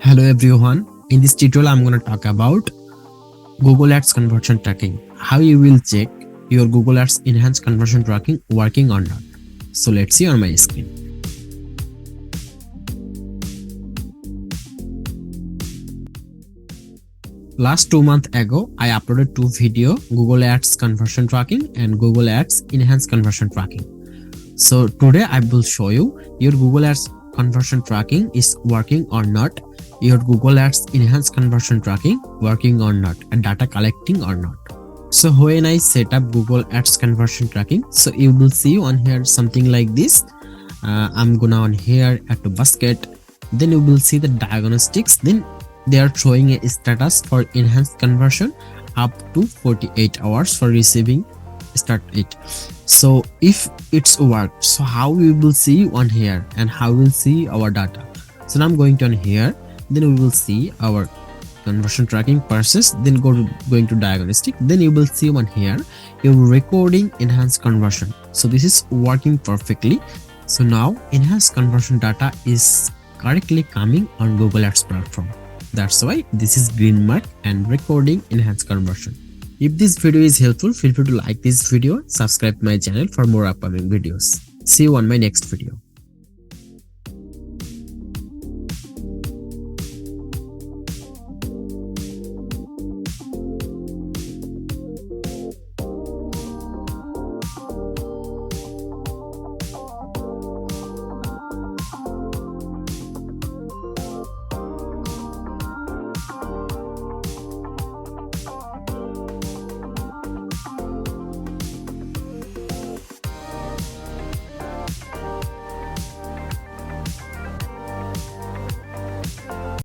Hello everyone, in this tutorial I'm going to talk about Google Ads conversion tracking, how you will check your Google Ads enhanced conversion tracking working or not. So let's see on my screen. Last 2 months ago, I uploaded 2 videos, Google Ads conversion tracking and Google Ads enhanced conversion tracking. So today I will show you your Google Ads conversion tracking is working or not, your Google Ads enhanced conversion tracking working or not, and data collecting or not. So when I set up Google Ads conversion tracking, so you will see on here something like this. I'm gonna on here add to basket, then you will see the diagnostics, then they are showing a status for enhanced conversion up to 48 hours for receiving start it. So if it's worked, so how we will see on here and how we'll see our data. So now I'm going to on here, then we will see our conversion tracking process, then going to diagnostic, then you will see on here your recording enhanced conversion. So this is working perfectly. So now enhanced conversion data is correctly coming on Google Ads platform. That's why this is green mark and recording enhanced conversion. If this video is helpful, feel free to like this video, subscribe my channel for more upcoming videos. See you on my next video.